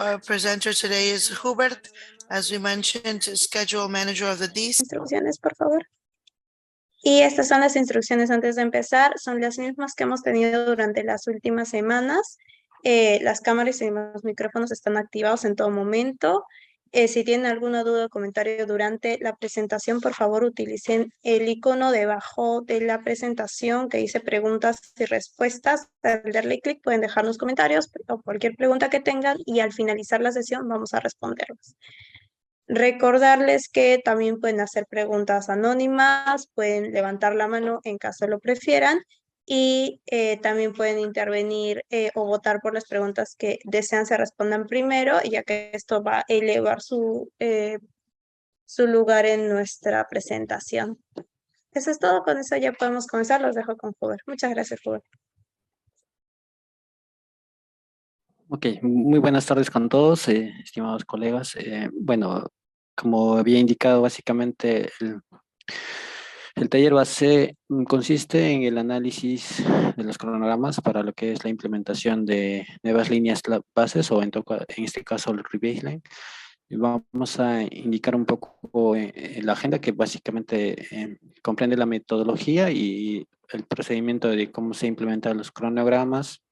Our presenter today is Hubert, as we mentioned, schedule manager of the DC. Instrucciones, por favor. Y estas son las instrucciones antes de empezar. Son las mismas que hemos tenido durante las últimas semanas. Las cámaras y los micrófonos están activados en todo momento. Si tienen alguna duda o comentario durante la presentación, por favor utilicen el icono debajo de la presentación que dice preguntas y respuestas. Al darle clic pueden dejar los comentarios o cualquier pregunta que tengan y al finalizar la sesión vamos a responderlas. Recordarles que también pueden hacer preguntas anónimas, pueden levantar la mano en caso lo prefieran y también pueden intervenir o votar por las preguntas que desean se respondan primero, ya que esto va a elevar su lugar en nuestra presentación. Eso es todo, con eso ya podemos comenzar. Los dejo con Hubert. Muchas gracias, Hubert. Ok, muy buenas tardes con todos, estimados colegas. Bueno, como había indicado, básicamente el taller base consiste en el análisis de los cronogramas para lo que es la implementación de nuevas líneas bases o en este caso el rebaseline. Y vamos a indicar un poco la agenda que básicamente comprende la metodología y el procedimiento de cómo se implementan los cronogramas.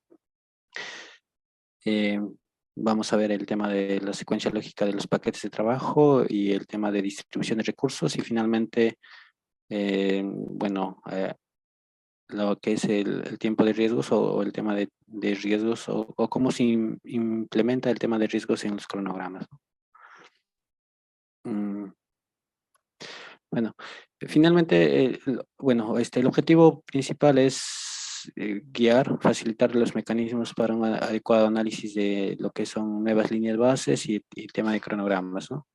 Vamos a ver el tema de la secuencia lógica de los paquetes de trabajo y el tema de distribución de recursos y finalmente, lo que es el tiempo de riesgos o el tema de riesgos o cómo se implementa el tema de riesgos en los cronogramas. Bueno, finalmente, el objetivo principal es guiar, facilitar los mecanismos para un adecuado análisis de lo que son nuevas líneas bases y el tema de cronogramas, ¿no?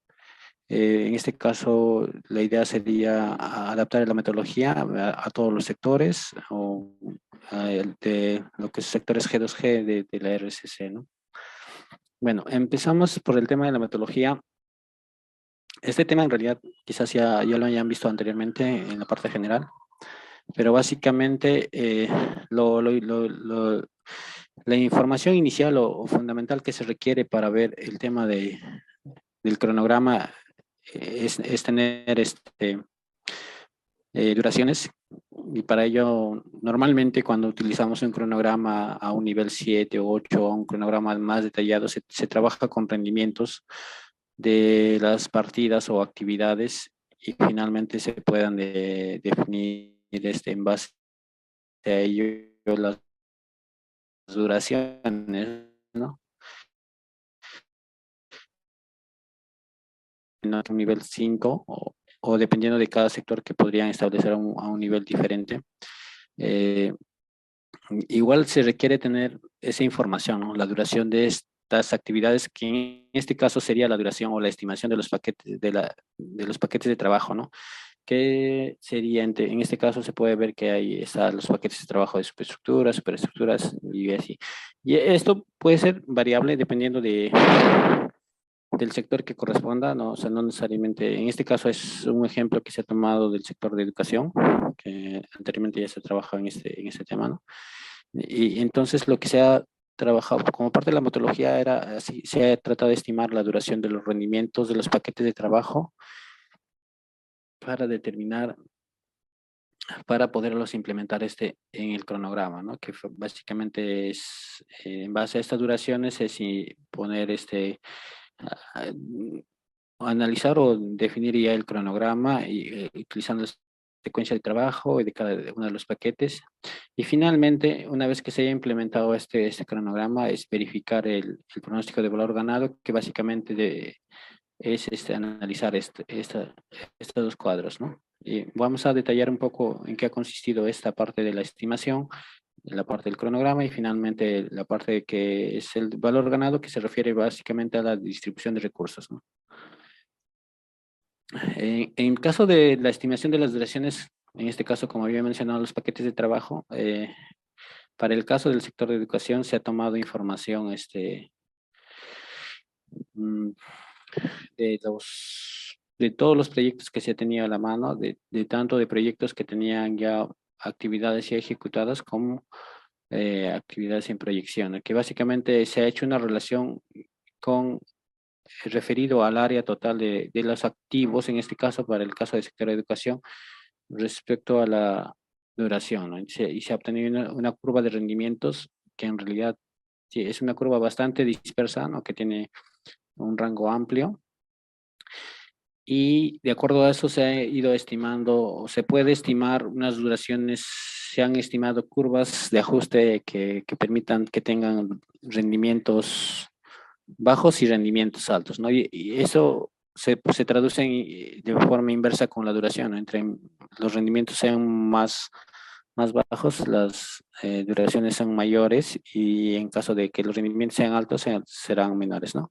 En este caso, la idea sería adaptar la metodología a todos los sectores o de lo que es sectores G2G de la RCC, ¿no? Bueno, empezamos por el tema de la metodología. Este tema en realidad quizás ya lo hayan visto anteriormente en la parte general, pero básicamente la información inicial o fundamental que se requiere para ver el tema del cronograma es tener duraciones, y para ello normalmente cuando utilizamos un cronograma a un nivel 7 o 8 o un cronograma más detallado se trabaja con rendimientos de las partidas o actividades y finalmente se puedan definir en base a ello las duraciones, ¿no? En un nivel 5 o dependiendo de cada sector que podrían establecer a un nivel diferente. Igual se requiere tener esa información, ¿no? La duración de estas actividades, que en este caso sería la duración o la estimación de los paquetes de los paquetes de trabajo, ¿no? Que sería, en este caso se puede ver que hay los paquetes de trabajo de superestructuras y así. Y esto puede ser variable dependiendo del sector que corresponda, ¿no? O sea, no necesariamente, en este caso es un ejemplo que se ha tomado del sector de educación, que anteriormente ya se ha trabajado en este tema, ¿no? Y entonces lo que se ha trabajado como parte de la metodología era así, se ha tratado de estimar la duración de los rendimientos de los paquetes de trabajo para determinar, para poderlos implementar en el cronograma, ¿no? Que básicamente es, en base a estas duraciones, es poner a- analizar o definir ya el cronograma y utilizando la secuencia de trabajo y de cada uno de los paquetes. Y finalmente, una vez que se haya implementado este cronograma, es verificar el pronóstico de valor ganado, que básicamente es analizar estos dos cuadros, ¿no? Y vamos a detallar un poco en qué ha consistido esta parte de la estimación, la parte del cronograma y finalmente la parte que es el valor ganado, que se refiere básicamente a la distribución de recursos, ¿no? En caso de la estimación de las duraciones, en este caso, como había mencionado, los paquetes de trabajo, para el caso del sector de educación se ha tomado información de todos los proyectos que se ha tenido a la mano, de tanto de proyectos que tenían ya actividades ya ejecutadas como actividades en proyección, que básicamente se ha hecho una relación con referido al área total de los activos, en este caso, para el caso del sector de educación, respecto a la duración, ¿no? Y se ha obtenido una curva de rendimientos que en realidad sí, es una curva bastante dispersa, ¿no? Que tiene un rango amplio. Y de acuerdo a eso se ha ido estimando, o se puede estimar unas duraciones, se han estimado curvas de ajuste que permitan que tengan rendimientos bajos y rendimientos altos, ¿no? Y eso se traduce de forma inversa con la duración, ¿no? Entre los rendimientos sean más bajos, las duraciones son mayores y en caso de que los rendimientos sean altos serán menores, ¿no?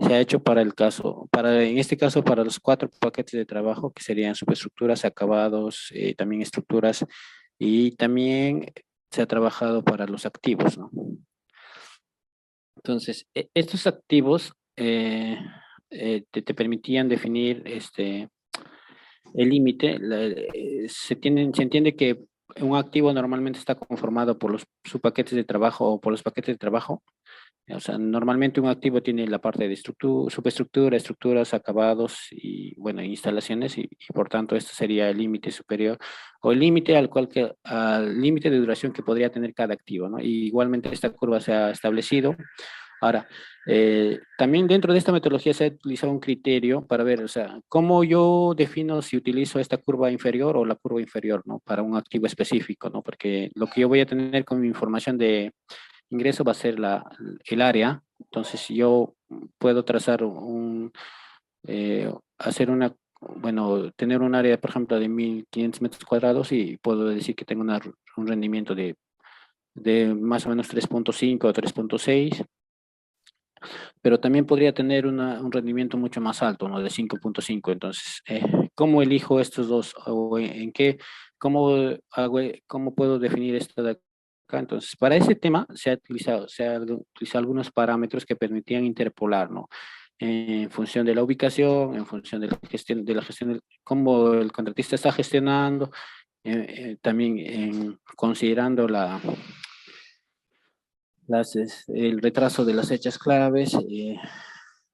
Se ha hecho para el caso, en este caso para los 4 paquetes de trabajo que serían superestructuras, acabados, también estructuras y también se ha trabajado para los activos, ¿no? Entonces, estos activos te permitían definir el límite. Se entiende que un activo normalmente está conformado por los subpaquetes de trabajo o por los paquetes de trabajo. O sea, normalmente un activo tiene la parte de superestructura, estructuras, acabados y, bueno, instalaciones y por tanto este sería el límite superior o el límite al límite de duración que podría tener cada activo, ¿no? Y igualmente esta curva se ha establecido. Ahora, también dentro de esta metodología se ha utilizado un criterio para ver, o sea, cómo yo defino si utilizo esta curva inferior o la curva inferior, ¿no? Para un activo específico, ¿no? Porque lo que yo voy a tener con mi información de ingreso va a ser el área. Entonces, si yo puedo trazar hacer bueno, tener un área, por ejemplo, de 1500 metros cuadrados y puedo decir que tengo un rendimiento de más o menos 3.5 o 3.6, pero también podría tener un rendimiento mucho más alto, ¿no? De 5.5. Entonces, ¿cómo elijo estos dos? ¿O en qué, cómo puedo definir esto de acá? Entonces, para ese tema se ha utilizado algunos parámetros que permitían interpolar, ¿no? En función de la ubicación, en función de la gestión, cómo el contratista está gestionando, también considerando el retraso de las fechas claves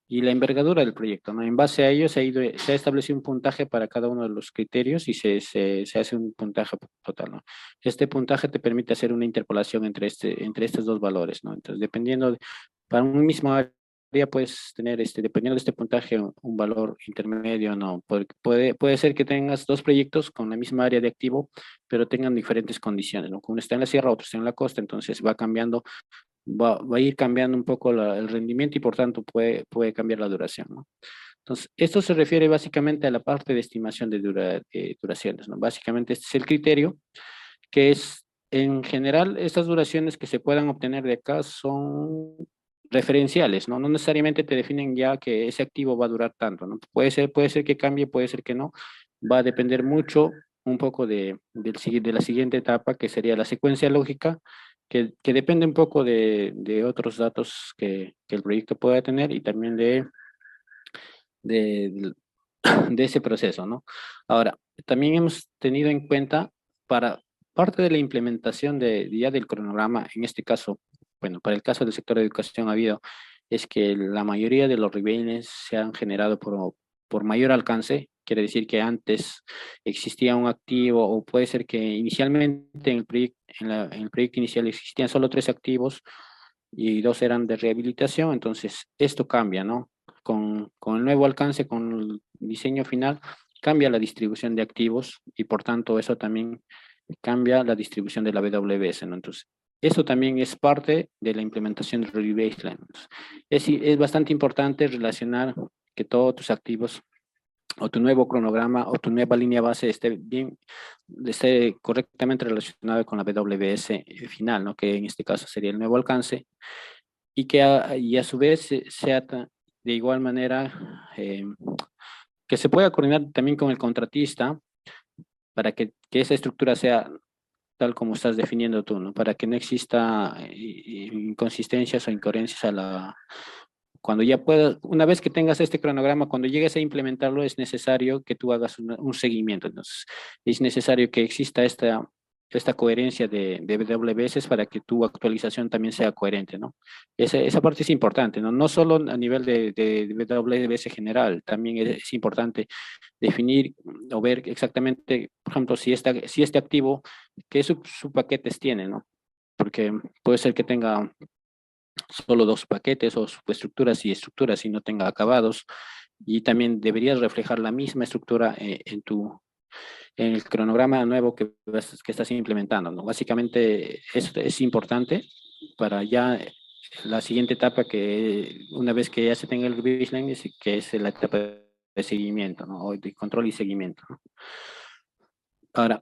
y la envergadura del proyecto, ¿no? En base a ello se ha establecido un puntaje para cada uno de los criterios y se hace un puntaje total, ¿no? Este puntaje te permite hacer una interpolación entre estos dos valores, ¿no? Entonces, para un mismo área puedes tener, dependiendo de este puntaje, un valor intermedio, ¿no? Porque puede ser que tengas dos proyectos con la misma área de activo, pero tengan diferentes condiciones, ¿no? Uno está en la sierra, otro está en la costa, entonces va a ir cambiando un poco el rendimiento y por tanto puede cambiar la duración, ¿no? Entonces, esto se refiere básicamente a la parte de estimación de duraciones, ¿no? Básicamente este es el criterio, que es, en general, estas duraciones que se puedan obtener de acá son referenciales, ¿no? No necesariamente te definen ya que ese activo va a durar tanto, ¿no? Puede ser que cambie, puede ser que no, va a depender mucho un poco de la siguiente etapa, que sería la secuencia lógica, que depende un poco de otros datos que el proyecto pueda tener y también de, de ese proceso, ¿no? Ahora, también hemos tenido en cuenta para parte de la implementación ya del cronograma, en este caso, bueno, para el caso del sector de educación ha habido, es que la mayoría de los revenes se han generado por mayor alcance, quiere decir que antes existía un activo o puede ser que inicialmente en el proyecto inicial existían solo 3 activos y 2 eran de rehabilitación, entonces esto cambia, ¿no? Con el nuevo alcance, con el diseño final, cambia la distribución de activos y por tanto eso también cambia la distribución de la BWS, ¿no? Entonces, eso también es parte de la implementación del Review Baseline. Es bastante importante relacionar que todos tus activos o tu nuevo cronograma o tu nueva línea base esté correctamente relacionado con la BWS final, ¿no? Que en este caso sería el nuevo alcance y y a su vez sea de igual manera que se pueda coordinar también con el contratista para que esa estructura sea tal como estás definiendo tú, ¿no? Para que no exista inconsistencias o incoherencias cuando ya puedas, una vez que tengas este cronograma, cuando llegues a implementarlo, es necesario que tú hagas un seguimiento. Entonces, es necesario que exista esta coherencia de WBS para que tu actualización también sea coherente, ¿no? Esa parte es importante, ¿no? No solo a nivel de WBS general, también es importante definir o ver exactamente, por ejemplo, si este activo, qué subpaquetes tiene, ¿no? Porque puede ser que tenga solo dos paquetes o subestructuras y estructuras y no tenga acabados. Y también deberías reflejar la misma estructura en el cronograma nuevo que estás implementando, ¿no? Básicamente esto es importante para ya la siguiente etapa que una vez que ya se tenga el baseline, que es la etapa de seguimiento, ¿no? O de control y seguimiento, ¿no? Ahora,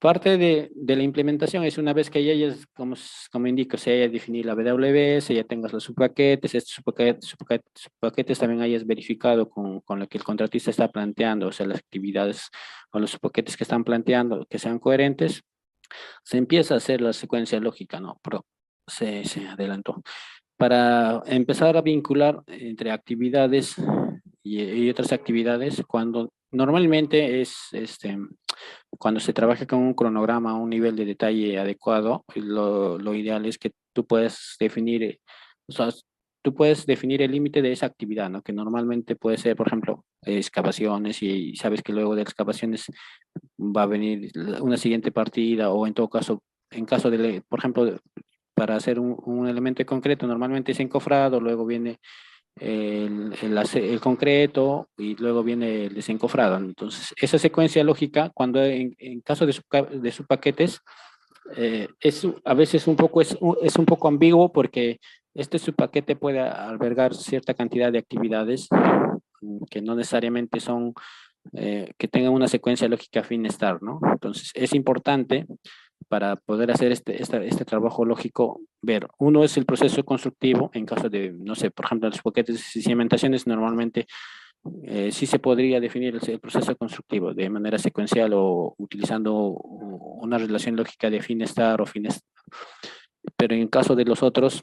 parte de la implementación es una vez que ya hayas, como indico, se haya definido la BWS, ya tengas los subpaquetes, estos subpaquetes también hayas verificado con lo que el contratista está planteando, o sea, las actividades o los subpaquetes que están planteando que sean coherentes, se empieza a hacer la secuencia lógica, ¿no? Pero se adelantó. Para empezar a vincular entre actividades y otras actividades, cuando normalmente cuando se trabaja con un cronograma a un nivel de detalle adecuado, lo ideal es que tú puedes definir, o sea, tú puedes definir el límite de esa actividad, ¿no? Que normalmente puede ser, por ejemplo, excavaciones y sabes que luego de excavaciones va a venir una siguiente partida o en todo caso, en caso de, por ejemplo, para hacer un elemento concreto, normalmente es encofrado, luego viene el concreto y luego viene el desencofrado. Entonces, esa secuencia lógica, cuando en caso de subpaquetes, a veces es un poco ambiguo porque este subpaquete puede albergar cierta cantidad de actividades que no necesariamente son, que tengan una secuencia lógica afín estar, ¿no? Entonces, es importante para poder hacer este trabajo lógico, ver, uno es el proceso constructivo, en caso de, no sé, por ejemplo, los paquetes y cimentaciones, normalmente sí se podría definir el proceso constructivo de manera secuencial o utilizando una relación lógica de fin estar o fin estar. Pero en caso de los otros,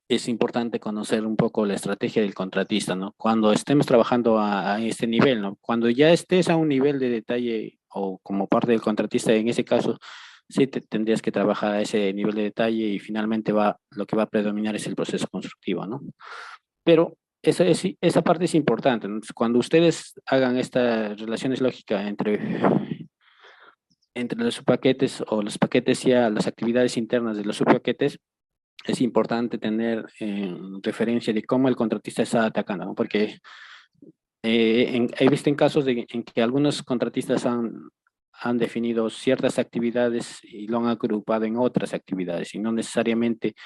es importante conocer un poco la estrategia del contratista, ¿no? Cuando estemos trabajando a este nivel, ¿no? Cuando ya estés a un nivel de detalle o como parte del contratista, en ese caso, sí tendrías que trabajar a ese nivel de detalle y finalmente lo que va a predominar es el proceso constructivo, ¿no? Pero esa parte es importante, ¿no? Cuando ustedes hagan estas relaciones lógicas entre los subpaquetes o los paquetes ya, las actividades internas de los subpaquetes, es importante tener referencia de cómo el contratista está atacando, ¿no? Porque he visto en casos en que algunos contratistas han definido ciertas actividades y lo han agrupado en otras actividades y no necesariamente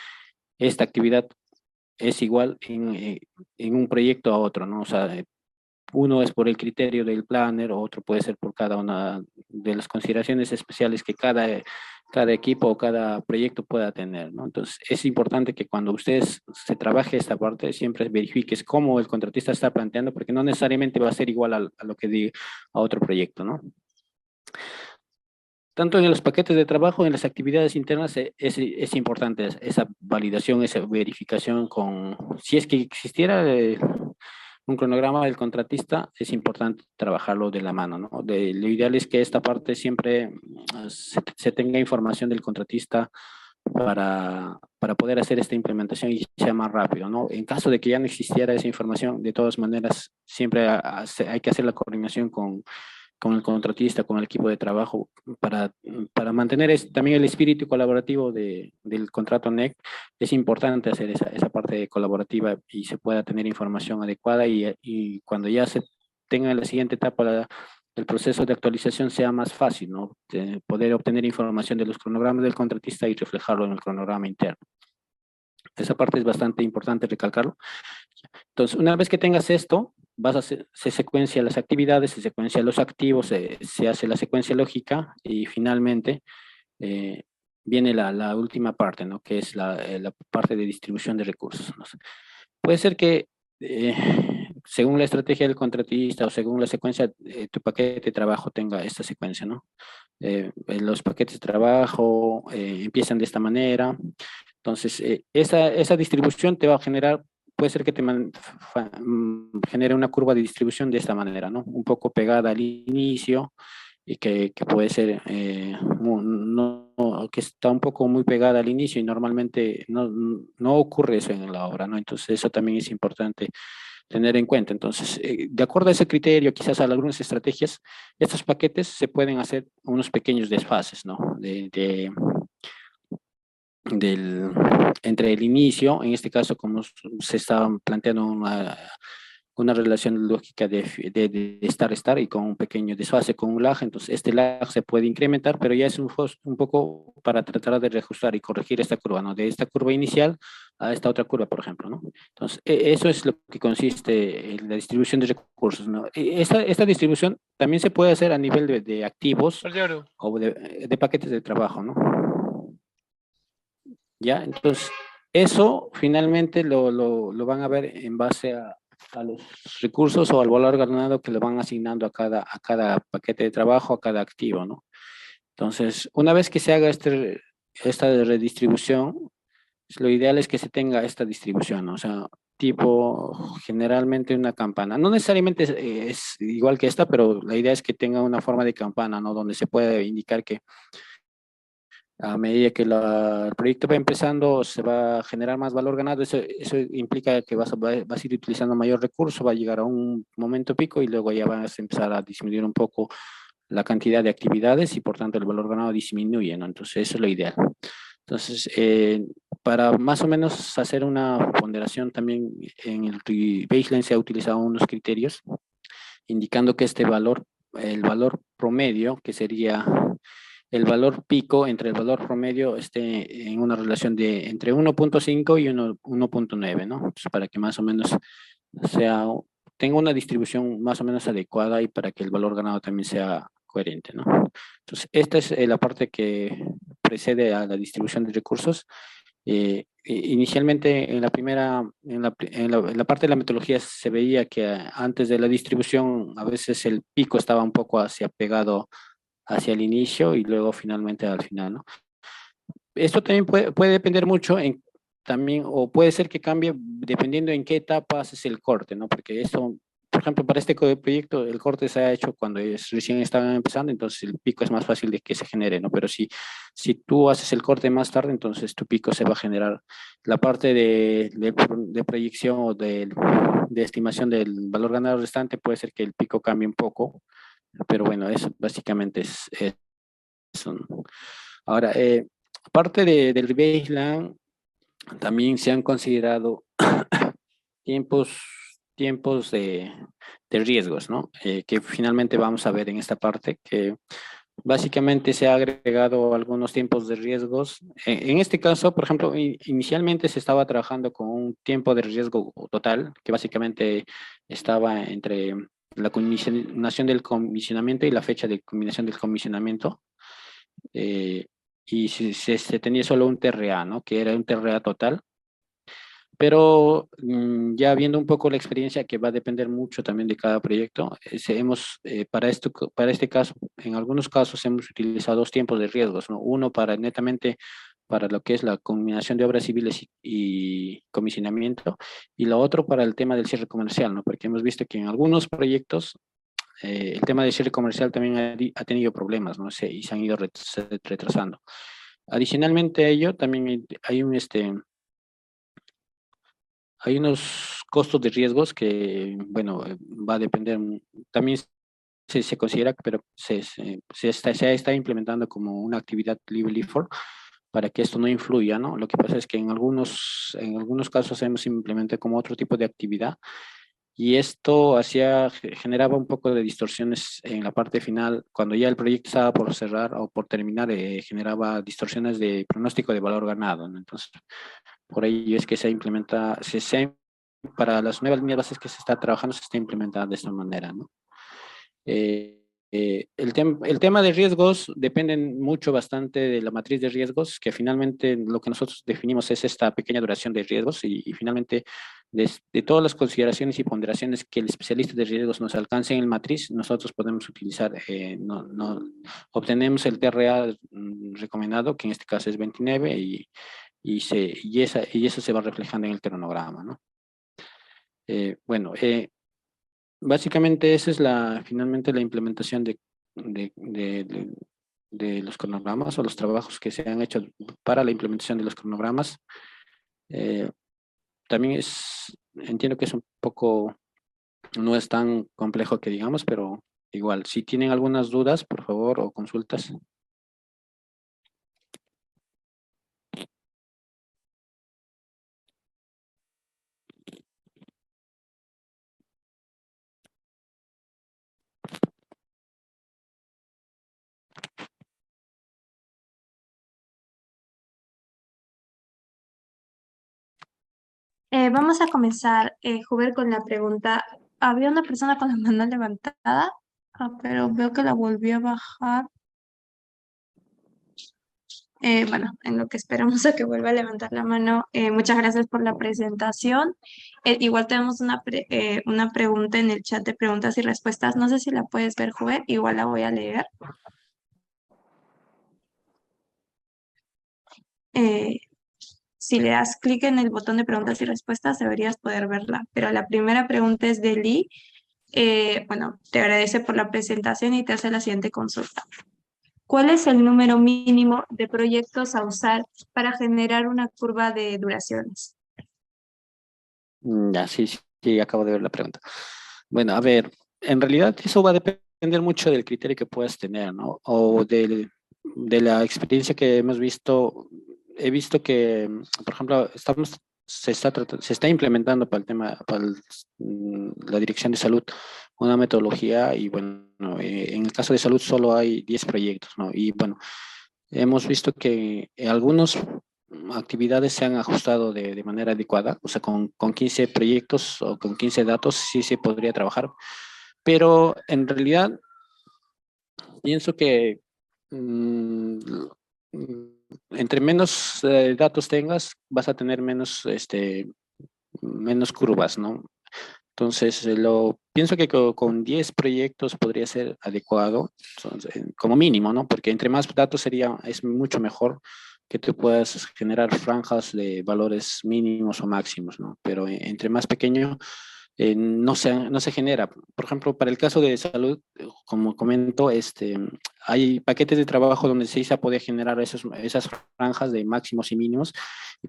esta actividad es igual en un proyecto a otro, ¿no? O sea, uno es por el criterio del planner, otro puede ser por cada una de las consideraciones especiales que cada equipo o cada proyecto pueda tener, ¿no? Entonces, es importante que cuando ustedes se trabaje esta parte, siempre verifiques cómo el contratista está planteando, porque no necesariamente va a ser igual a lo que diga a otro proyecto, ¿no? Tanto en los paquetes de trabajo, en las actividades internas, es importante esa validación, esa verificación si es que existiera un cronograma del contratista, es importante trabajarlo de la mano, ¿no? Lo ideal es que esta parte siempre se tenga información del contratista para poder hacer esta implementación y sea más rápido, ¿no? En caso de que ya no existiera esa información, de todas maneras, siempre hay que hacer la coordinación con el contratista, con el equipo de trabajo, para mantener también el espíritu colaborativo del contrato NEC. Es importante hacer esa parte colaborativa y se pueda tener información adecuada y cuando ya se tenga la siguiente etapa, el proceso de actualización sea más fácil, ¿no? De poder obtener información de los cronogramas del contratista y reflejarlo en el cronograma interno. Esa parte es bastante importante recalcarlo. Entonces, una vez que tengas esto, se secuencia las actividades, se secuencia los activos, se hace la secuencia lógica y finalmente viene la última parte, ¿no? Que es la parte de distribución de recursos, ¿no? Puede ser que según la estrategia del contratista o según la secuencia, tu paquete de trabajo tenga esta secuencia, ¿no? Los paquetes de trabajo empiezan de esta manera. Entonces, esa distribución te va a generar, puede ser que te genere una curva de distribución de esta manera, ¿no? Un poco pegada al inicio y que puede ser, que está un poco muy pegada al inicio y normalmente no ocurre eso en la obra, ¿no? Entonces eso también es importante tener en cuenta. Entonces, de acuerdo a ese criterio, quizás a algunas estrategias, estos paquetes se pueden hacer unos pequeños desfases, ¿no? Del, entre el inicio, en este caso, como se estaba planteando una relación lógica de estar y con un pequeño desfase, con un lag, entonces este lag se puede incrementar, pero ya es un poco para tratar de reajustar y corregir esta curva, ¿no? De esta curva inicial a esta otra curva, por ejemplo, ¿no? Entonces, eso es lo que consiste en la distribución de recursos, ¿no? Esta distribución también se puede hacer a nivel de activos o de paquetes de trabajo, ¿no? ¿Ya? Entonces, eso finalmente lo van a ver en base a los recursos o al valor ganado que le van asignando a cada paquete de trabajo, a cada activo, ¿no? Entonces, una vez que se haga esta redistribución, lo ideal es que se tenga esta distribución, ¿no? O sea, tipo generalmente una campana. No necesariamente es igual que esta, pero la idea es que tenga una forma de campana, ¿no? Donde se puede indicar que a medida que el proyecto va empezando, se va a generar más valor ganado. Eso implica que vas a ir utilizando mayor recurso, va a llegar a un momento pico y luego ya vas a empezar a disminuir un poco la cantidad de actividades y por tanto el valor ganado disminuye, ¿no? Entonces eso es lo ideal. Entonces, para más o menos hacer una ponderación también en el baseline se ha utilizado unos criterios indicando que el valor promedio, que sería el valor pico entre el valor promedio esté en una relación de entre 1.5 y 1.9, ¿no? Entonces, para que más o menos sea, tenga una distribución más o menos adecuada y para que el valor ganado también sea coherente, ¿no? Entonces, esta es la parte que precede a la distribución de recursos. Inicialmente en la primera, en la parte de la metodología se veía que antes de la distribución a veces el pico estaba un poco hacia pegado hacia el inicio y luego finalmente al final, ¿no? Esto también puede depender mucho también, o puede ser que cambie dependiendo en qué etapa haces el corte, ¿no? Porque esto, por ejemplo, para este proyecto, el corte se ha hecho cuando recién estaban empezando, entonces el pico es más fácil de que se genere, ¿no? Pero si tú haces el corte más tarde, entonces tu pico se va a generar. La parte de proyección o de estimación del valor ganado restante puede ser que el pico cambie un poco, pero bueno, eso básicamente es eso, ¿no? Ahora, aparte del baseline, también se han considerado tiempos, tiempos de riesgos, ¿no? Que finalmente vamos a ver en esta parte, que básicamente se ha agregado algunos tiempos de riesgos. En este caso, por ejemplo, inicialmente se estaba trabajando con un tiempo de riesgo total, que básicamente estaba entre la culminación del comisionamiento y la fecha de culminación del comisionamiento. Y se tenía solo un TRA, ¿no? Que era un TRA total. Pero ya viendo un poco la experiencia, que va a depender mucho también de cada proyecto, para este caso, en algunos casos hemos utilizado dos tiempos de riesgos, ¿no? Uno para netamente para lo que es la combinación de obras civiles y comisionamiento, y lo otro para el tema del cierre comercial, ¿no? Porque hemos visto que en algunos proyectos el tema del cierre comercial también ha tenido problemas, ¿no? Y se han ido retrasando. Adicionalmente a ello, también hay unos costos de riesgos que, bueno, va a depender, también se considera, pero se está implementando como una actividad libre for para que esto no influya, ¿no? Lo que pasa es que en algunos casos hemos implementado como otro tipo de actividad y esto generaba un poco de distorsiones en la parte final. Cuando ya el proyecto estaba por cerrar o por terminar, generaba distorsiones de pronóstico de valor ganado, ¿no? Entonces, por ello es que para las nuevas líneas bases que se está trabajando, se está implementando de esta manera, ¿no? El tema de riesgos depende mucho bastante de la matriz de riesgos, que finalmente lo que nosotros definimos es esta pequeña duración de riesgos y finalmente de todas las consideraciones y ponderaciones que el especialista de riesgos nos alcance en el matriz, nosotros podemos utilizar, obtenemos el TRA recomendado, que en este caso es 29 y eso se va reflejando en el cronograma, ¿no? Bueno, básicamente esa es finalmente la implementación de los cronogramas o los trabajos que se han hecho para la implementación de los cronogramas. También entiendo que es un poco, no es tan complejo que digamos, pero igual, si tienen algunas dudas, por favor, o consultas. Vamos a comenzar, Hubert, con la pregunta. Había una persona con la mano levantada, pero veo que la volvió a bajar. Bueno, en lo que esperamos a que vuelva a levantar la mano, muchas gracias por la presentación. Igual tenemos una pregunta en el chat de preguntas y respuestas. No sé si la puedes ver, Hubert, igual la voy a leer. Eh, Si le das clic en el botón de preguntas y respuestas, deberías poder verla. Pero la primera pregunta es de Lee. Bueno, te agradece por la presentación y te hace la siguiente consulta. ¿Cuál es el número mínimo de proyectos a usar para generar una curva de duraciones? Ya, sí, sí, sí, acabo de ver la pregunta. Bueno, a ver, en realidad eso va a depender mucho del criterio que puedas tener, ¿no? O de la experiencia que hemos visto. He visto que, por ejemplo, se está implementando para el tema, la Dirección de Salud, una metodología y bueno, en el caso de salud solo hay 10 proyectos, ¿no? Y bueno, hemos visto que algunas actividades se han ajustado de manera adecuada, o sea, con 15 proyectos o con 15 datos sí se podría trabajar, pero en realidad pienso que mm, entre menos datos tengas, vas a tener menos, menos curvas, ¿no? Entonces, pienso que con 10 proyectos podría ser adecuado, como mínimo, ¿no? Porque entre más datos es mucho mejor que tú puedas generar franjas de valores mínimos o máximos, ¿no? Pero entre más pequeño, no se genera. Por ejemplo, para el caso de salud, como comento, hay paquetes de trabajo donde sí se puede generar esas franjas de máximos y mínimos,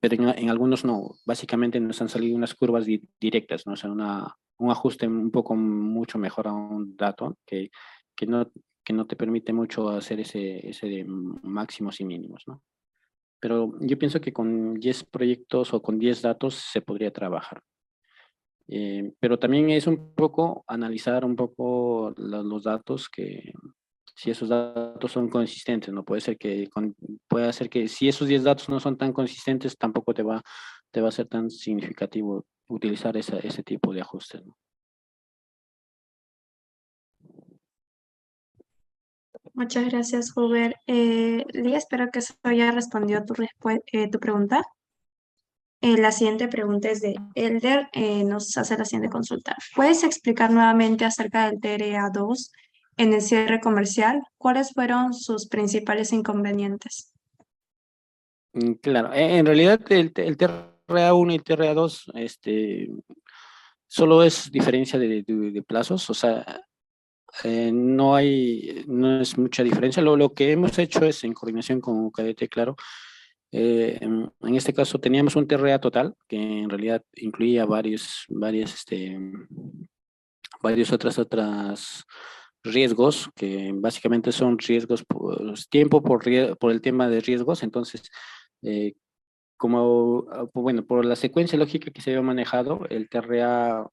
pero en algunos no. Básicamente nos han salido unas curvas directas, ¿no? O sea, un ajuste un poco mucho mejor a un dato que no, que no te permite mucho hacer ese de máximos y mínimos, ¿no? Pero yo pienso que con 10 proyectos o con 10 datos se podría trabajar. Pero también es un poco analizar un poco los datos, que si esos datos son consistentes, no puede ser puede ser que si esos 10 datos no son tan consistentes, tampoco te va a ser tan significativo utilizar ese tipo de ajustes, ¿no? Muchas gracias, Hubert. Lee, espero que eso ya respondió tu pregunta. La siguiente pregunta es de Elder. Nos hace la siguiente consulta. ¿Puedes explicar nuevamente acerca del TRA2 en el cierre comercial? ¿Cuáles fueron sus principales inconvenientes? Claro, en realidad el TRA1 y el TRA2 solo es diferencia de plazos, o sea, no es mucha diferencia. Lo que hemos hecho es en coordinación con Cadete, claro. En este caso teníamos un TRA total que en realidad incluía varios otras riesgos, que básicamente son riesgos tiempo por el tema de riesgos. Entonces, eh, bueno, por la secuencia lógica que se había manejado, el TRA,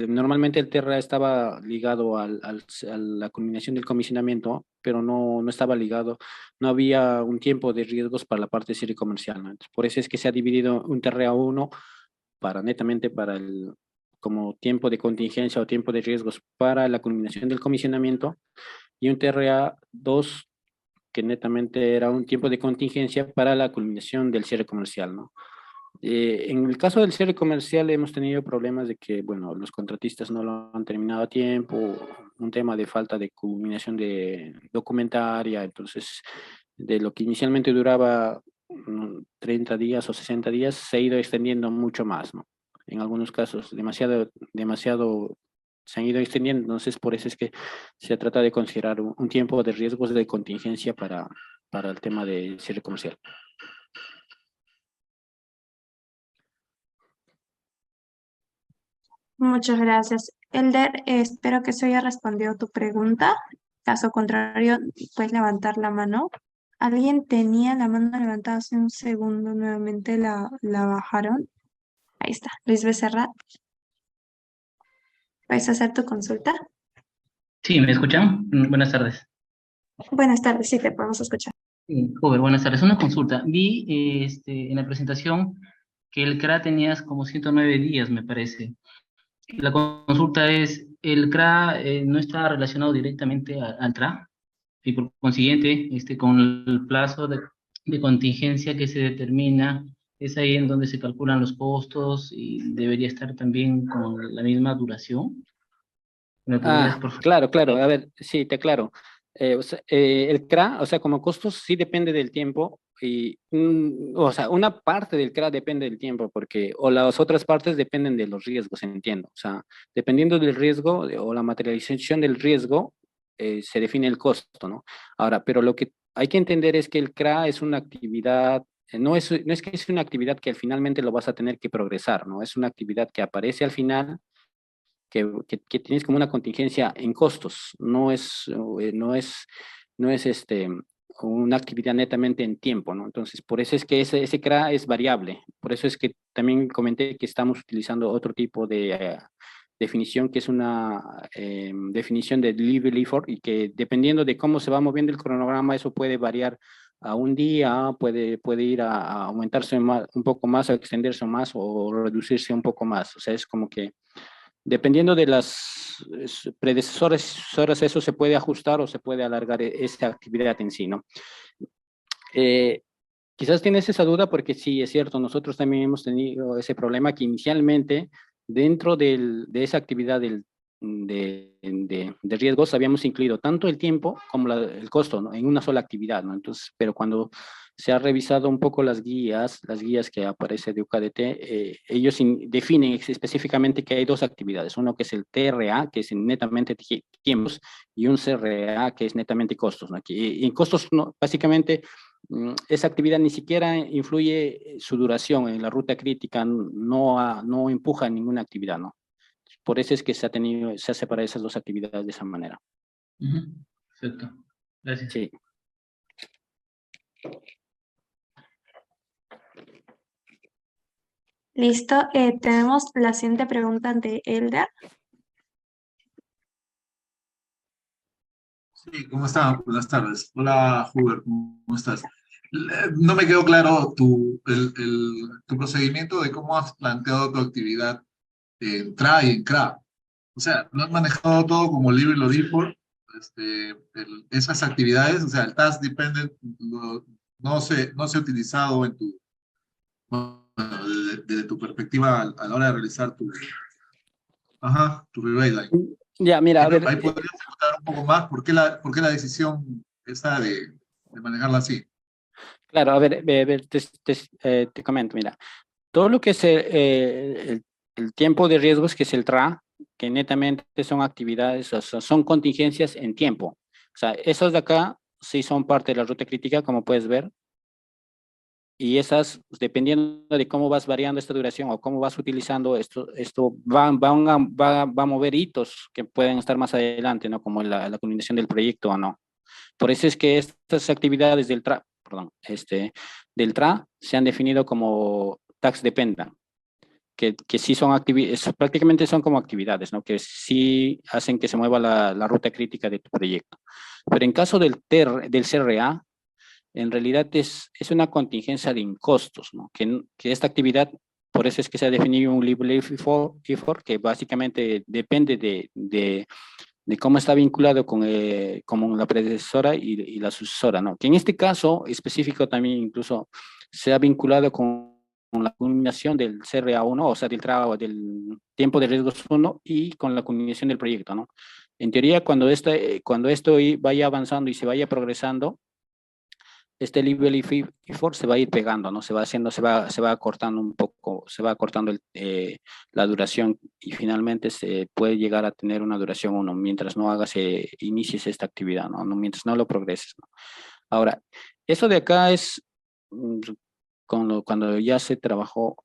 normalmente el TRA estaba ligado a la culminación del comisionamiento, pero no estaba ligado, no había un tiempo de riesgos para la parte de cierre comercial, ¿no? Entonces, por eso es que se ha dividido un TRA 1 netamente como tiempo de contingencia o tiempo de riesgos para la culminación del comisionamiento, y un TRA 2 que netamente era un tiempo de contingencia para la culminación del cierre comercial, ¿no? En el caso del cierre comercial hemos tenido problemas de que, bueno, los contratistas no lo han terminado a tiempo, un tema de falta de culminación de documentaria. Entonces, de lo que inicialmente duraba 30 días o 60 días, se ha ido extendiendo mucho más, ¿no? En algunos casos, demasiado se han ido extendiendo, entonces por eso es que se trata de considerar un tiempo de riesgos de contingencia para el tema del cierre comercial. Muchas gracias. Elder, espero que eso haya respondido tu pregunta. Caso contrario, puedes levantar la mano. Alguien tenía la mano levantada hace un segundo, nuevamente la bajaron. Ahí está, Luis Becerra. ¿Puedes hacer tu consulta? Sí, ¿me escuchan? Buenas tardes. Buenas tardes, sí, te podemos escuchar. Jover, buenas tardes. Una consulta. Vi en la presentación que el CRA tenías como 109 días, me parece. La consulta es, ¿el CRA no está relacionado directamente al TRA? Y por consiguiente, con el plazo de contingencia que se determina, es ahí en donde se calculan los costos y debería estar también con la misma duración. ¿Me podrías, por favor? Claro, claro. A ver, sí, te aclaro. El CRA, o sea, como costos sí depende del tiempo y, o sea, una parte del CRA depende del tiempo porque, o las otras partes dependen de los riesgos, entiendo. O sea, dependiendo del riesgo o la materialización del riesgo, se define el costo, ¿no? Ahora, pero lo que hay que entender es que el CRA es una actividad, no es que es una actividad que finalmente lo vas a tener que progresar, ¿no? Es una actividad que aparece al final que tienes como una contingencia en costos, no es una actividad netamente en tiempo, ¿no? Entonces, por eso es que ese CRA es variable, por eso es que también comenté que estamos utilizando otro tipo de definición, que es una definición de delivery effort, y que dependiendo de cómo se va moviendo el cronograma, eso puede variar a un día, puede ir a aumentarse un poco más, a extenderse más o reducirse un poco más. O sea, es como que dependiendo de las predecesoras, eso se puede ajustar o se puede alargar esta actividad en sí, ¿no? Quizás tienes esa duda porque sí, es cierto, nosotros también hemos tenido ese problema que inicialmente dentro de esa actividad de riesgos habíamos incluido tanto el tiempo como el costo, ¿no? En una sola actividad, ¿no? Entonces, pero cuando se ha revisado un poco las guías que aparece de UKDT, ellos definen específicamente que hay dos actividades, uno que es el TRA, que es netamente tiempos, y un CRA, que es netamente costos, ¿no? Y en costos, no, básicamente, esa actividad ni siquiera influye su duración en la ruta crítica, no empuja ninguna actividad, ¿no? Por eso es que se ha separado esas dos actividades de esa manera. Perfecto. Gracias. Sí. Listo, tenemos la siguiente pregunta de Elder. Sí, ¿cómo está? Buenas tardes. Hola, Hubert, ¿cómo estás? No me quedó claro tu procedimiento de cómo has planteado tu actividad en TRA y en CRA. O sea, ¿lo has manejado todo como libre lo default? Esas actividades, o sea, el task dependent no se ha utilizado bueno, desde tu perspectiva a la hora de realizar tu relay line. Ya, mira, a ver, Ahí podrías contar un poco más por qué la decisión esa de manejarla así. claro, a ver, te comento, mira, todo lo que es el tiempo de riesgos, que es el TRA, que netamente son actividades, o sea, son contingencias en tiempo. O sea, esos de acá sí son parte de la ruta crítica, como puedes ver, y esas, dependiendo de cómo vas variando esta duración o cómo vas utilizando esto va a mover hitos que pueden estar más adelante, ¿no? Como la culminación del proyecto o no. Por eso es que estas actividades del TRA se han definido como tax dependent, que sí son actividades, prácticamente son como actividades, ¿no? Que sí hacen que se mueva la ruta crítica de tu proyecto. Pero en caso del CRA, en realidad es una contingencia de costos, ¿no? Que esta actividad, por eso es que se ha definido un libre effort, que básicamente depende de cómo está vinculado con la predecesora y la sucesora, ¿no? Que en este caso específico también incluso se ha vinculado con la culminación del CRA1, o sea, del tiempo de riesgos 1 y con la culminación del proyecto, ¿no? En teoría, cuando esto vaya avanzando y se vaya progresando, este level effort se va a ir pegando, ¿no? Se va haciendo, se va acortando un poco, se va acortando la duración y finalmente se puede llegar a tener una duración 1 mientras no hagas, inicies esta actividad, ¿no? Mientras no lo progreses, ¿no? Ahora, eso de acá es, cuando ya se trabajó,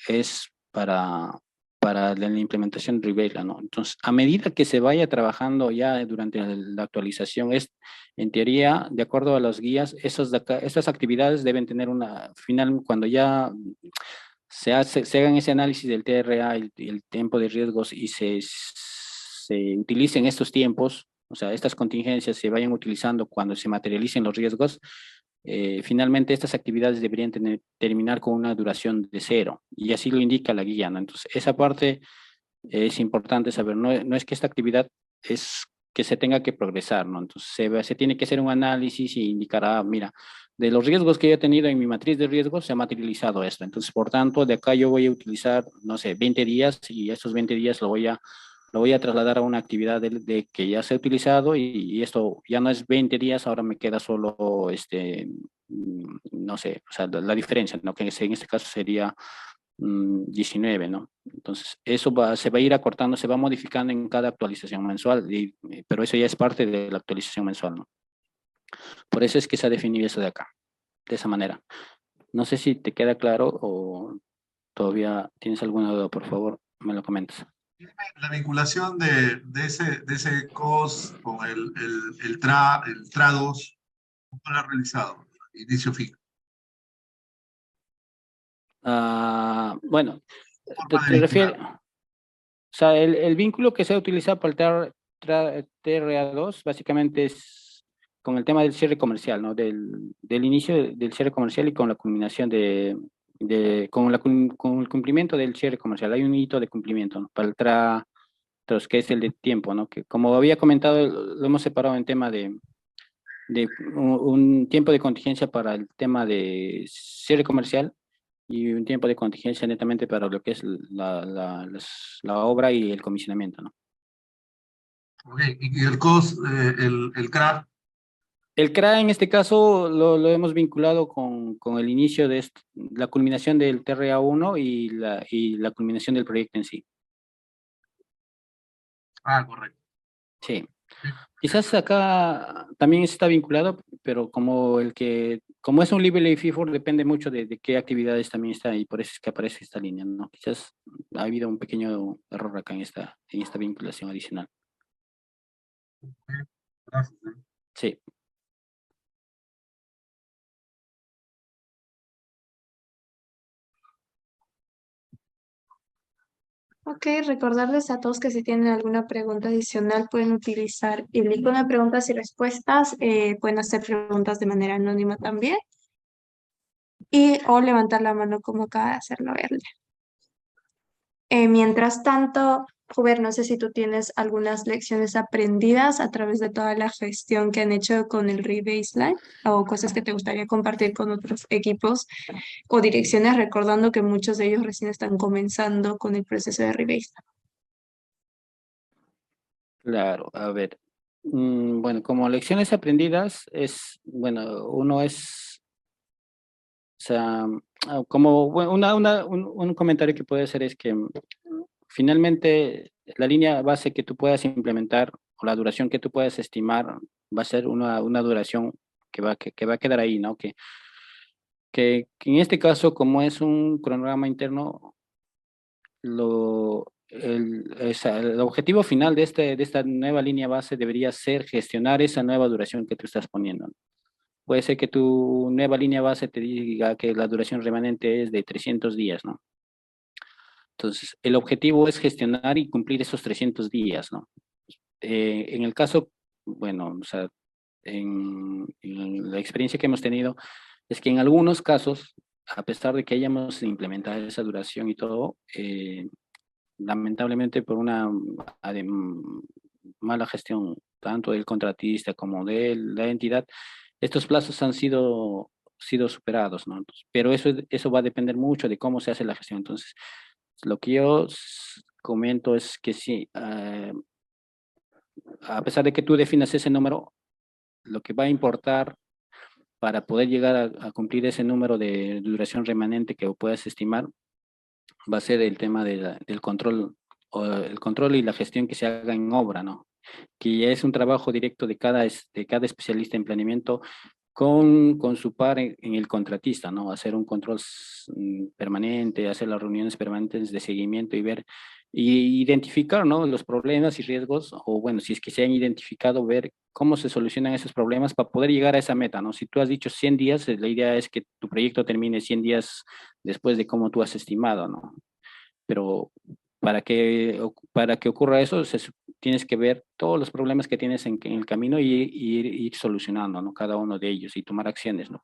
es para la implementación de Revela, ¿no? Entonces, a medida que se vaya trabajando ya durante la actualización, en teoría, de acuerdo a las guías, estas actividades deben tener una final, cuando ya se hagan ese análisis del TRA, el tiempo de riesgos y se utilicen estos tiempos, o sea, estas contingencias se vayan utilizando cuando se materialicen los riesgos, finalmente estas actividades deberían terminar con una duración de 0 y así lo indica la guía, ¿no? Entonces, esa parte es importante saber, no es que esta actividad es que se tenga que progresar, ¿no? Entonces, se tiene que hacer un análisis y indicará, mira, de los riesgos que yo he tenido en mi matriz de riesgos se ha materializado esto. Entonces, por tanto, de acá yo voy a utilizar, no sé, 20 días y estos 20 días lo voy a trasladar a una actividad que ya se ha utilizado y esto ya no es 20 días, ahora me queda solo, no sé, o sea, la diferencia, ¿no? Que en este caso sería 19, ¿no? Entonces, eso se va a ir acortando, se va modificando en cada actualización mensual, pero eso ya es parte de la actualización mensual, ¿no? Por eso es que se ha definido eso de acá, de esa manera. No sé si te queda claro o todavía tienes alguna duda, por favor, me lo comentas. La vinculación de ese COS con el TRA2, ¿cómo lo ha realizado? Inicio-fin. Bueno, Forma de te refieres, vincular. o sea, el vínculo que se ha utilizado para el TRA2 básicamente es con el tema del cierre comercial, ¿no? Del inicio del cierre comercial y con la culminación con el cumplimiento del cierre comercial. Hay un hito de cumplimiento, ¿no? Para el TRA2, que es el de tiempo, ¿no? Que como había comentado, lo hemos separado en tema de un tiempo de contingencia para el tema de cierre comercial y un tiempo de contingencia netamente para lo que es la obra y el comisionamiento, ¿no? Ok, y el COS, el CRA, El CRA en este caso lo hemos vinculado con el inicio de la culminación del TRA1 y la culminación del proyecto en sí. correcto. Sí. Sí. Quizás acá también está vinculado, pero como es un libre FIFO, depende mucho de qué actividades también está y por eso es que aparece esta línea, ¿no? Quizás ha habido un pequeño error acá en esta vinculación adicional. Gracias. Sí. Ok, recordarles a todos que si tienen alguna pregunta adicional pueden utilizar el icono de preguntas y respuestas, pueden hacer preguntas de manera anónima también y o levantar la mano como acaba de hacerlo Erle. Mientras tanto, Hubert, no sé si tú tienes algunas lecciones aprendidas a través de toda la gestión que han hecho con el Rebaseline o cosas que te gustaría compartir con otros equipos o direcciones, recordando que muchos de ellos recién están comenzando con el proceso de Rebaseline. Claro, a ver. Bueno, como lecciones aprendidas bueno, o sea, como un comentario que puede hacer es que finalmente la línea base que tú puedas implementar o la duración que tú puedas estimar va a ser una duración que va a quedar ahí, ¿no? Que en este caso, como es un cronograma interno, el objetivo final de esta nueva línea base debería ser gestionar esa nueva duración que tú estás poniendo, ¿no? Puede ser que tu nueva línea base te diga que la duración remanente es de 300 días, ¿no? Entonces, el objetivo es gestionar y cumplir esos 300 días, ¿no? En el caso, bueno, o sea, en la experiencia que hemos tenido, es que en algunos casos, a pesar de que hayamos implementado esa duración y todo, lamentablemente por una mala gestión tanto del contratista como de la entidad, estos plazos han sido superados, ¿no? Entonces, pero eso va a depender mucho de cómo se hace la gestión. Entonces, lo que yo comento es que sí, a pesar de que tú definas ese número, lo que va a importar para poder llegar a cumplir ese número de duración remanente que puedas estimar, va a ser el tema del control, o el control y la gestión que se haga en obra, ¿no? Que ya es un trabajo directo de cada especialista en planeamiento con su par en el contratista, ¿no? Hacer un control permanente, hacer las reuniones permanentes de seguimiento y ver, y identificar, ¿no? Los problemas y riesgos, o bueno, si es que se han identificado, ver cómo se solucionan esos problemas para poder llegar a esa meta, ¿no? Si tú has dicho 100 días, la idea es que tu proyecto termine 100 días después de cómo tú has estimado, ¿no? Pero para que ocurra eso, tienes que ver todos los problemas que tienes en el camino y ir solucionando, ¿no? Cada uno de ellos y tomar acciones, ¿no?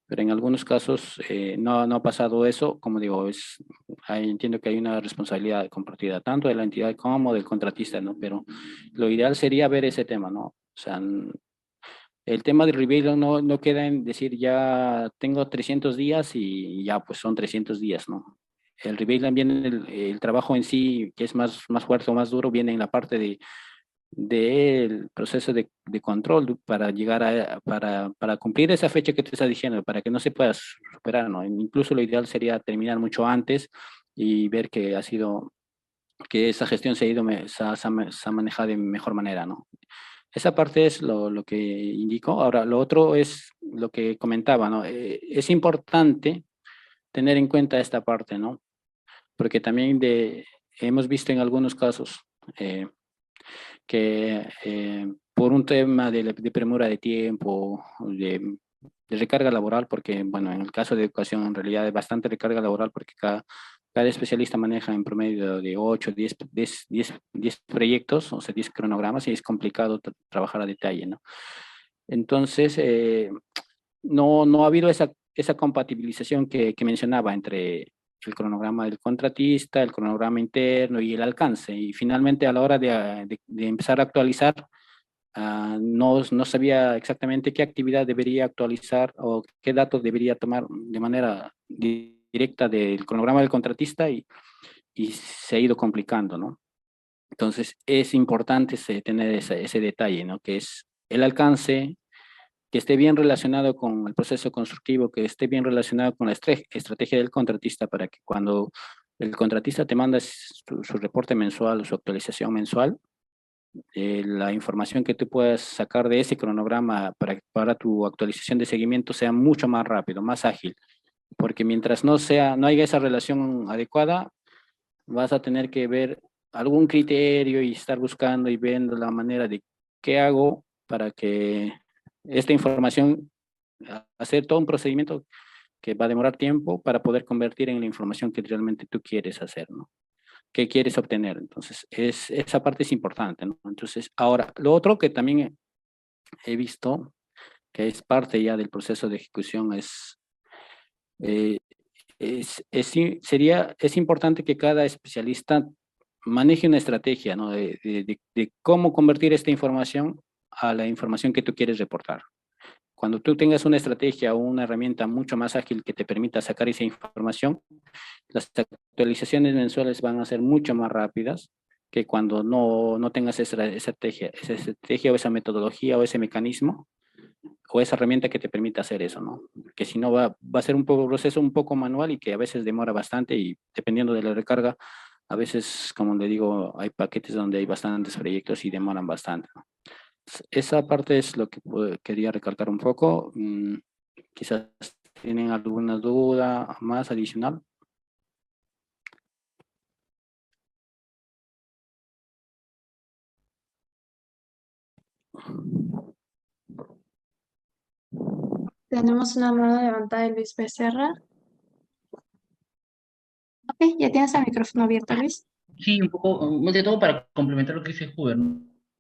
Pero en algunos casos no ha pasado eso, como digo, entiendo que hay una responsabilidad compartida tanto de la entidad como del contratista, ¿no? Pero lo ideal sería ver ese tema, ¿no? O sea, el tema del rebate no queda en decir ya tengo 300 días y ya pues son 300 días, ¿no? El rebate viene, el trabajo en sí, que es más fuerte o más duro, viene en la parte del proceso de control para llegar para cumplir esa fecha que te estás diciendo, para que no se pueda superar, ¿no? Incluso lo ideal sería terminar mucho antes y ver que esa gestión se ha manejado de mejor manera, ¿no? Esa parte es lo que indico. Ahora, lo otro es lo que comentaba, ¿no? Es importante tener en cuenta esta parte, ¿no? Porque también hemos visto en algunos casos que por un tema de premura de tiempo, de recarga laboral, porque, bueno, en el caso de educación en realidad es bastante recarga laboral porque cada especialista maneja en promedio de 8, 10 proyectos, o sea, 10 cronogramas y es complicado trabajar a detalle, ¿no? Entonces, no ha habido esa compatibilización que mencionaba entre el cronograma del contratista, el cronograma interno y el alcance. Y finalmente a la hora de empezar a actualizar, no sabía exactamente qué actividad debería actualizar o qué datos debería tomar de manera directa del cronograma del contratista y se ha ido complicando, ¿no? Entonces es importante tener ese detalle, ¿no? Que es el alcance, que esté bien relacionado con el proceso constructivo, que esté bien relacionado con la estrategia del contratista para que cuando el contratista te manda su reporte mensual o su actualización mensual, la información que tú puedas sacar de ese cronograma para tu actualización de seguimiento sea mucho más rápido, más ágil, porque mientras no haya esa relación adecuada, vas a tener que ver algún criterio y estar buscando y viendo la manera de qué hago para que esta información, hacer todo un procedimiento que va a demorar tiempo para poder convertir en la información que realmente tú quieres hacer, ¿no? ¿Qué quieres obtener? Entonces, esa parte es importante, ¿no? Entonces, ahora, lo otro que también he visto, que es parte ya del proceso de ejecución, eh, es importante que cada especialista maneje una estrategia, ¿no? De cómo convertir esta información a la información que tú quieres reportar. Cuando tú tengas una estrategia o una herramienta mucho más ágil que te permita sacar esa información, las actualizaciones mensuales van a ser mucho más rápidas que cuando no tengas esa estrategia o esa metodología o ese mecanismo o esa herramienta que te permita hacer eso, ¿no? Que si no va a ser un proceso un poco manual y que a veces demora bastante y dependiendo de la recarga, a veces, como le digo, hay paquetes donde hay bastantes proyectos y demoran bastante, ¿no? Esa parte es lo que quería recalcar un poco. Quizás tienen alguna duda más adicional. Tenemos una mano levantada de Luis Becerra. Ok, ya tienes el micrófono abierto, Luis. Sí, un poco, más de todo para complementar lo que dice Huber,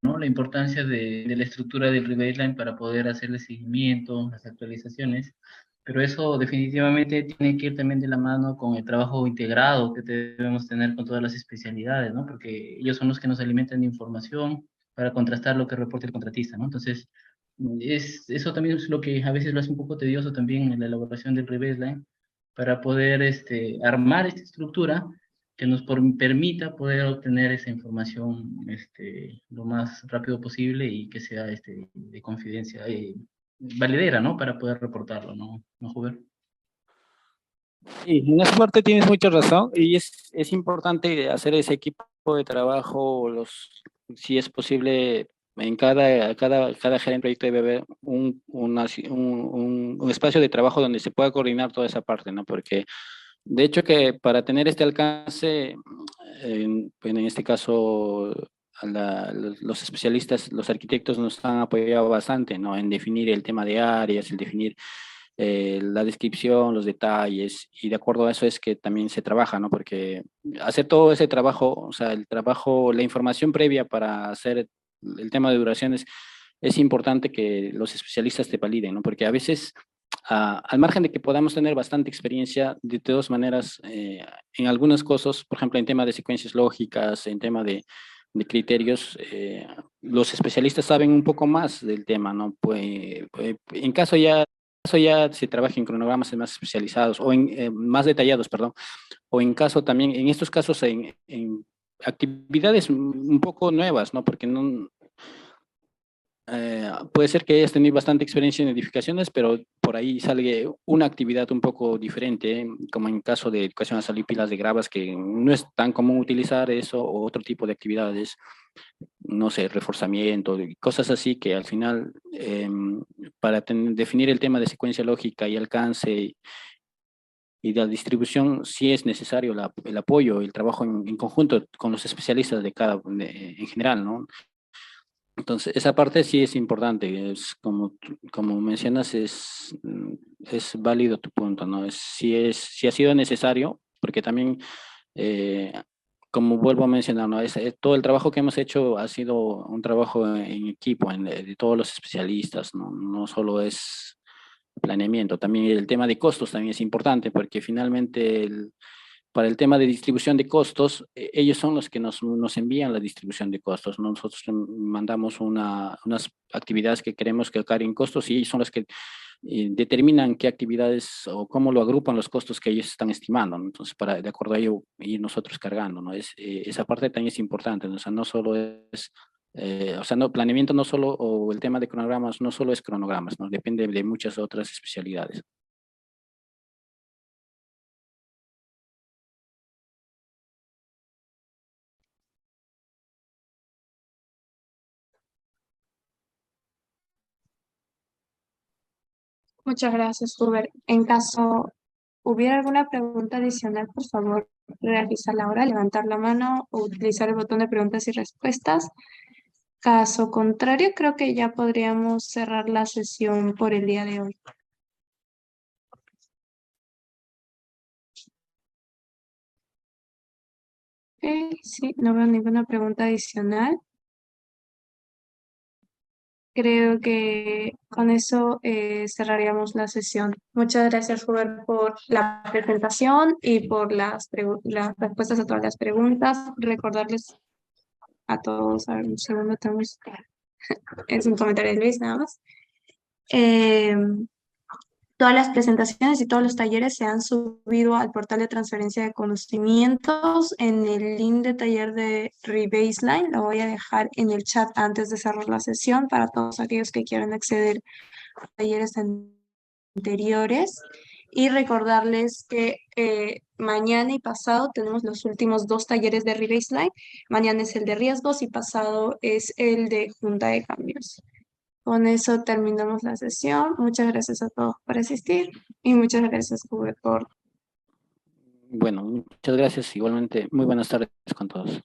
¿no? La importancia de la estructura del rebate para poder hacerle seguimiento, las actualizaciones, pero eso definitivamente tiene que ir también de la mano con el trabajo integrado que debemos tener con todas las especialidades, ¿no? Porque ellos son los que nos alimentan de información para contrastar lo que reporta el contratista, ¿no? Entonces, eso también es lo que a veces lo hace un poco tedioso también en la elaboración del rebate para poder armar esta estructura que nos permita poder obtener esa información lo más rápido posible y que sea de confidencia, valedera, ¿no? Para poder reportarlo, ¿no? ¿No, Hubert? Sí, en esa parte tienes mucha razón y es importante hacer ese equipo de trabajo, si es posible, en cada gerente de proyecto debe haber un espacio de trabajo donde se pueda coordinar toda esa parte, ¿no? Porque de hecho que para tener este alcance, en este caso, los especialistas, los arquitectos nos han apoyado bastante, ¿no? En definir el tema de áreas, el definir la descripción, los detalles, y de acuerdo a eso es que también se trabaja, ¿no? Porque hacer todo ese trabajo, o sea, el trabajo, la información previa para hacer el tema de duraciones, es importante que los especialistas te validen, ¿no? Porque a veces, al margen de que podamos tener bastante experiencia, de todas maneras, en algunas cosas, por ejemplo, en tema de secuencias lógicas, en tema de criterios, los especialistas saben un poco más del tema, ¿no? En caso ya se trabaja en cronogramas más especializados o en más detallados, perdón, o en caso también, en estos casos, en actividades un poco nuevas, ¿no? Porque no, puede ser que hayas tenido bastante experiencia en edificaciones, pero por ahí sale una actividad un poco diferente, como en caso de educación a salud y pilas de gravas, que no es tan común utilizar eso o otro tipo de actividades, no sé, reforzamiento, cosas así que al final, para definir el tema de secuencia lógica y alcance y la distribución, sí es necesario el apoyo, el trabajo en conjunto con los especialistas en general, ¿no? Entonces, esa parte sí es importante, es como mencionas, es válido tu punto, ¿no? Si ha sido necesario, porque también, eh, como vuelvo a mencionar, ¿no? Todo el trabajo que hemos hecho ha sido un trabajo en equipo, de todos los especialistas, ¿no? No solo es planeamiento, también el tema de costos también es importante, porque finalmente para el tema de distribución de costos, ellos son los que nos envían la distribución de costos. Nosotros mandamos unas actividades que queremos que carguen costos y ellos son los que determinan qué actividades o cómo lo agrupan los costos que ellos están estimando, ¿no? Entonces, de acuerdo a ello, ir nosotros cargando, ¿no? Esa parte también es importante, ¿no? O sea, no solo es, o sea, no, planeamiento no solo, o el tema de cronogramas, no solo es cronogramas, ¿no? Depende de muchas otras especialidades. Muchas gracias, Hubert. En caso hubiera alguna pregunta adicional, por favor, realizarla ahora, levantar la mano o utilizar el botón de preguntas y respuestas. Caso contrario, creo que ya podríamos cerrar la sesión por el día de hoy. Ok, sí, no veo ninguna pregunta adicional. Creo que con eso cerraríamos la sesión. Muchas gracias, Hubert, por la presentación y por las respuestas a todas las preguntas. Recordarles a todos, a ver, un segundo, es un comentario de Luis nada más. Todas las presentaciones y todos los talleres se han subido al portal de transferencia de conocimientos en el link de taller de Rebaseline. Lo voy a dejar en el chat antes de cerrar la sesión para todos aquellos que quieran acceder a talleres anteriores. Y recordarles que mañana y pasado tenemos los últimos 2 talleres de Rebaseline. Mañana es el de riesgos y pasado es el de junta de cambios. Con eso terminamos la sesión. Muchas gracias a todos por asistir y muchas gracias, Hubert, por Bueno, muchas gracias. Igualmente, muy buenas tardes con todos.